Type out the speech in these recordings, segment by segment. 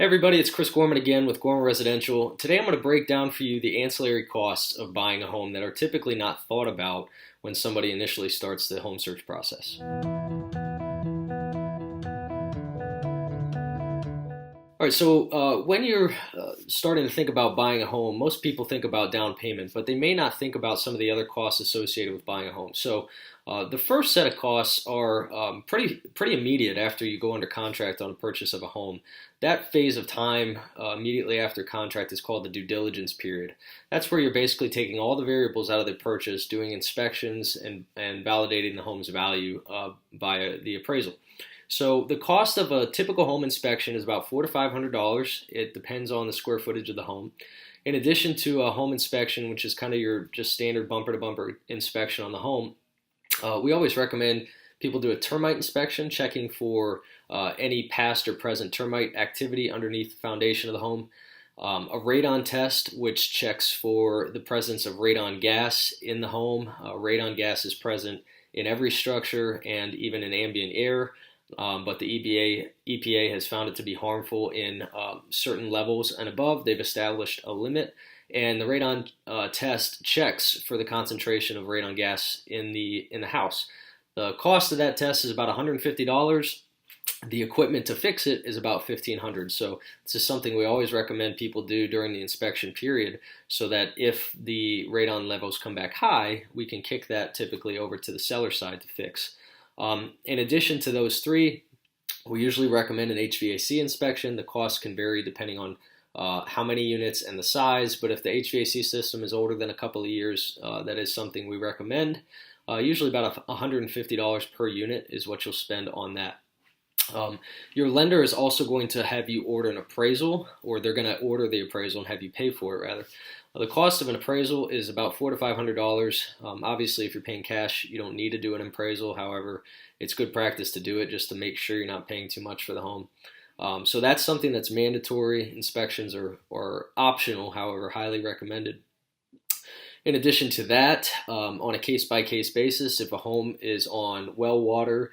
Hey everybody, it's Chris Gorman again with Gorman Residential. Today I'm going to break down for you the ancillary costs of buying a home that are typically not thought about when somebody initially starts the home search process. All right, so when you're starting to think about buying a home, most people think about down payment, but they may not think about some of the other costs associated with buying a home. So the first set of costs are pretty immediate after you go under contract on a purchase of a home. That phase of time immediately after contract is called the due diligence period. That's where you're basically taking all the variables out of the purchase, doing inspections, and validating the home's value via the appraisal. So the cost of a typical home inspection is about $400 to $500. It depends on the square footage of the home. In addition to a home inspection, which is kind of your just standard bumper-to-bumper inspection on the home, we always recommend people do a termite inspection, checking for any past or present termite activity underneath the foundation of the home. A radon test, which checks for the presence of radon gas in the home. Radon gas is present in every structure and even in ambient air. But the EPA has found it to be harmful in certain levels and above. They've established a limit, and the radon test checks for the concentration of radon gas in the house. The cost of that test is about $150. The equipment to fix it is about $1,500. So this is something we always recommend people do during the inspection period, so that if the radon levels come back high, we can kick that typically over to the seller side to fix. In addition to those three, we usually recommend an HVAC inspection. The cost can vary depending on how many units and the size, but if the HVAC system is older than a couple of years, that is something we recommend. Usually about $150 per unit is what you'll spend on that. Your lender is also going to have you order an appraisal, or they're going to order the appraisal and have you pay for it rather. The cost of an appraisal is about $400 to $500. Obviously, if you're paying cash, you don't need to do an appraisal. However, it's good practice to do it just to make sure you're not paying too much for the home. So that's something that's mandatory. Inspections are optional, however, highly recommended. In addition to that, on a case-by-case basis, if a home is on well water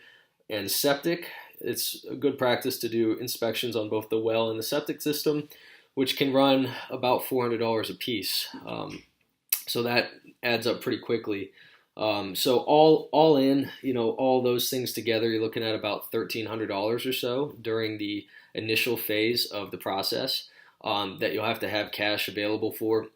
and septic, it's a good practice to do inspections on both the well and the septic system, which can run about $400 a piece. So that adds up pretty quickly. So all in, all those things together, you're looking at about $1,300 or so during the initial phase of the process that you'll have to have cash available for.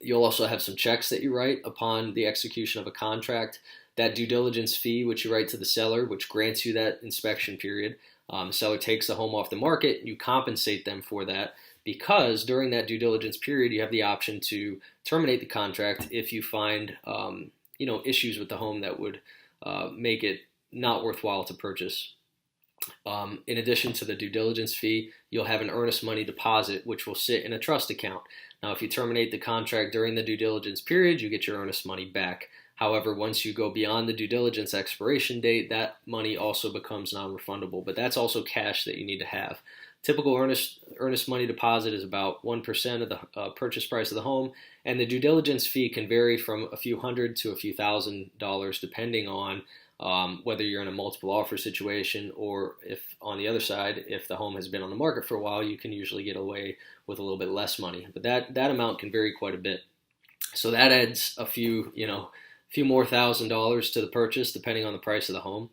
You'll also have some checks that you write upon the execution of a contract. That due diligence fee, which you write to the seller, which grants you that inspection period. The seller takes the home off the market. You compensate them for that, because during that due diligence period, you have the option to terminate the contract if you find issues with the home that would make it not worthwhile to purchase. In addition to the due diligence fee, you'll have an earnest money deposit, which will sit in a trust account. Now, if you terminate the contract during the due diligence period, you get your earnest money back. However, once you go beyond the due diligence expiration date, that money also becomes non-refundable, but that's also cash that you need to have. Typical earnest money deposit is about 1% of the purchase price of the home, and the due diligence fee can vary from a few hundred to a few $1,000s depending on whether you're in a multiple offer situation, or if on the other side, if the home has been on the market for a while, you can usually get away with a little bit less money. But that amount can vary quite a bit. So that adds a few more $1,000s to the purchase depending on the price of the home.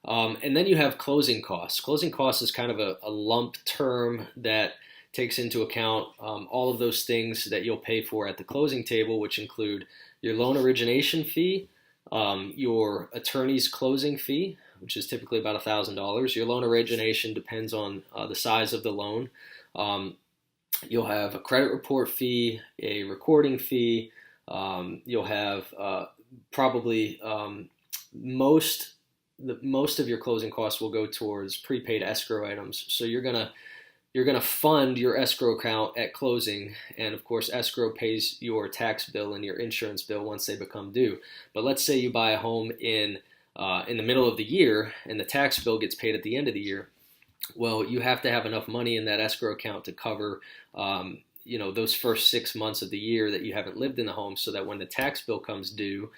And then you have closing costs. Closing costs is kind of a lump term that takes into account all of those things that you'll pay for at the closing table, which include your loan origination fee, your attorney's closing fee, which is typically about $1,000. Your loan origination depends on the size of the loan. You'll have a credit report fee, a recording fee. You'll have probably most of your closing costs will go towards prepaid escrow items. So you're gonna fund your escrow account at closing, and of course escrow pays your tax bill and your insurance bill once they become due. But let's say you buy a home in the middle of the year and the tax bill gets paid at the end of the year. Well, you have to have enough money in that escrow account to cover those first 6 months of the year that you haven't lived in the home, so that when the tax bill comes due,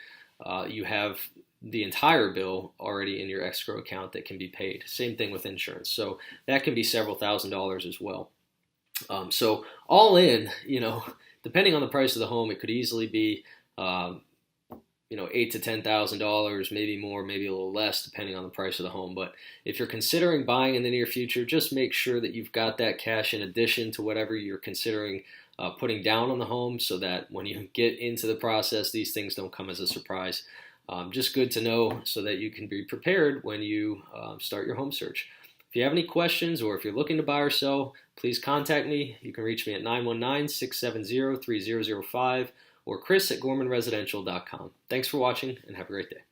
you have the entire bill already in your escrow account that can be paid. Same thing with insurance. So that can be several $1,000s as well. So all in, depending on the price of the home, it could easily be, $8,000 to $10,000, maybe more, maybe a little less, depending on the price of the home. But if you're considering buying in the near future, just make sure that you've got that cash in addition to whatever you're considering putting down on the home, so that when you get into the process, these things don't come as a surprise. Just good to know so that you can be prepared when you start your home search. If you have any questions or if you're looking to buy or sell, please contact me. You can reach me at 919-670-3005 or Chris at GormanResidential.com. Thanks for watching and have a great day.